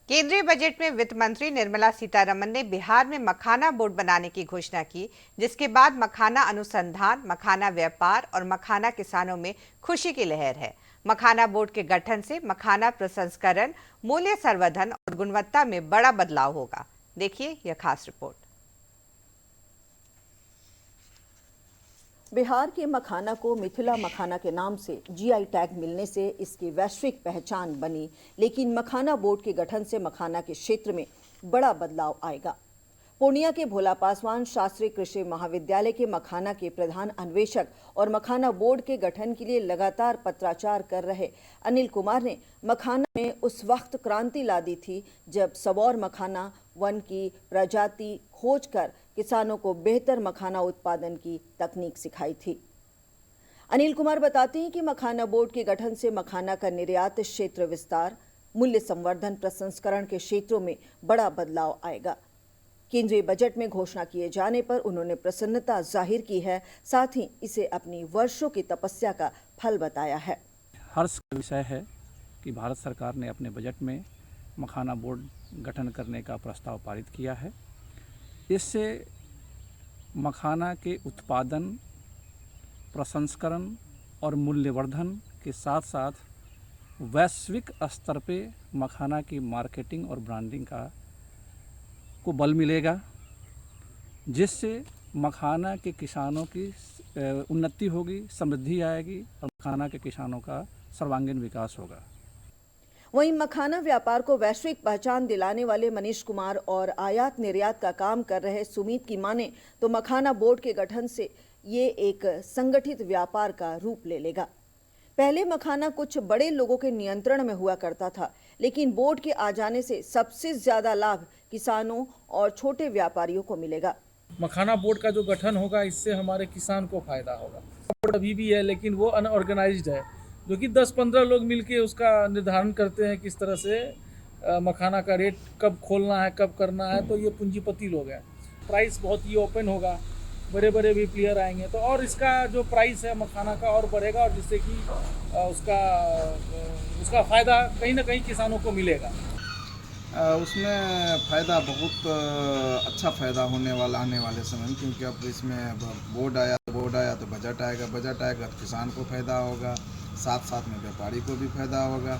केंद्रीय बजट में वित्त मंत्री निर्मला सीतारमण ने बिहार में मखाना बोर्ड बनाने की घोषणा की, जिसके बाद मखाना अनुसंधान, मखाना व्यापार और मखाना किसानों में खुशी की लहर है। मखाना बोर्ड के गठन से मखाना प्रसंस्करण, मूल्य संवर्धन और गुणवत्ता में बड़ा बदलाव होगा। देखिए यह खास रिपोर्ट। बिहार के मखाना को मिथिला मखाना के नाम से जीआई टैग मिलने से इसकी वैश्विक पहचान बनी, लेकिन मखाना बोर्ड के गठन से मखाना के क्षेत्र में बड़ा बदलाव आएगा। पूर्णिया के भोला पासवान शास्त्री कृषि महाविद्यालय के मखाना के प्रधान अन्वेषक और मखाना बोर्ड के गठन के लिए लगातार पत्राचार कर रहे अनिल कुमार ने मखाना में उस वक्त क्रांति ला दी थी जब सबौर मखाना वन की प्रजाति खोजकर किसानों को बेहतर मखाना उत्पादन की तकनीक सिखाई थी। अनिल कुमार बताते हैं कि मखाना बोर्ड के गठन से मखाना का निर्यात क्षेत्र विस्तार, मूल्य संवर्धन, प्रसंस्करण के क्षेत्रों में बड़ा बदलाव आएगा। केंद्रीय बजट में घोषणा किए जाने पर उन्होंने प्रसन्नता जाहिर की है, साथ ही इसे अपनी वर्षों की तपस्या का फल बताया है। हर्ष का विषय है कि भारत सरकार ने अपने बजट में मखाना बोर्ड गठन करने का प्रस्ताव पारित किया है। इससे मखाना के उत्पादन, प्रसंस्करण और मूल्यवर्धन के साथ साथ वैश्विक स्तर पे मखाना की मार्केटिंग और ब्रांडिंग को बल मिलेगा, जिससे मखाना के किसानों की उन्नति होगी, समृद्धि आएगी और मखाना के किसानों का सर्वांगीण विकास होगा। वहीं मखाना व्यापार को वैश्विक पहचान दिलाने वाले मनीष कुमार और आयात निर्यात का काम कर रहे सुमित की माने तो मखाना बोर्ड के गठन से ये एक संगठित व्यापार का रूप ले लेगा। पहले मखाना कुछ बड़े लोगों के नियंत्रण में हुआ करता था, लेकिन बोर्ड के आ जाने से सबसे ज्यादा लाभ किसानों और छोटे व्यापारियों को मिलेगा। मखाना बोर्ड का जो गठन होगा, इससे हमारे किसान को फायदा होगा। बोर्ड अभी भी है, लेकिन वो अनऑर्गेनाइज्ड है, जो कि 10-15 लोग मिलके उसका निर्धारण करते हैं किस तरह से मखाना का रेट कब खोलना है, कब करना है। तो ये पूंजीपति लोग हैं। प्राइस बहुत ही ओपन होगा, बड़े बड़े भी प्लेयर आएंगे, तो और इसका जो प्राइस है मखाना का और बढ़ेगा, और जिससे कि उसका फ़ायदा कहीं ना कहीं किसानों को मिलेगा। उसमें फ़ायदा बहुत अच्छा फ़ायदा होने वाला आने वाले समय में, क्योंकि अब इसमें बोर्ड आया तो बजट आएगा तो किसान को फ़ायदा होगा, साथ साथ में व्यापारी को भी फ़ायदा होगा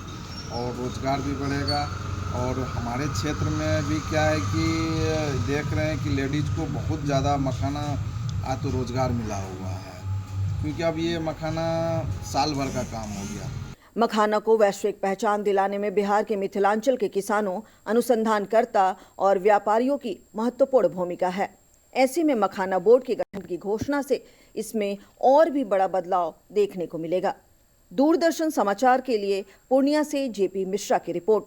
और रोज़गार भी बढ़ेगा। और हमारे क्षेत्र में भी क्या है कि देख रहे हैं कि लेडीज़ को बहुत ज़्यादा मखाना तो रोज़गार मिला हुआ है, क्योंकि अब ये मखाना साल भर का काम हो गया। मखाना को वैश्विक पहचान दिलाने में बिहार के मिथिलांचल के किसानों, अनुसंधानकर्ता और व्यापारियों की महत्वपूर्ण भूमिका है। ऐसे में मखाना बोर्ड के गठन की घोषणा से इसमें और भी बड़ा बदलाव देखने को मिलेगा। दूरदर्शन समाचार के लिए पूर्णिया से जेपी मिश्रा की रिपोर्ट।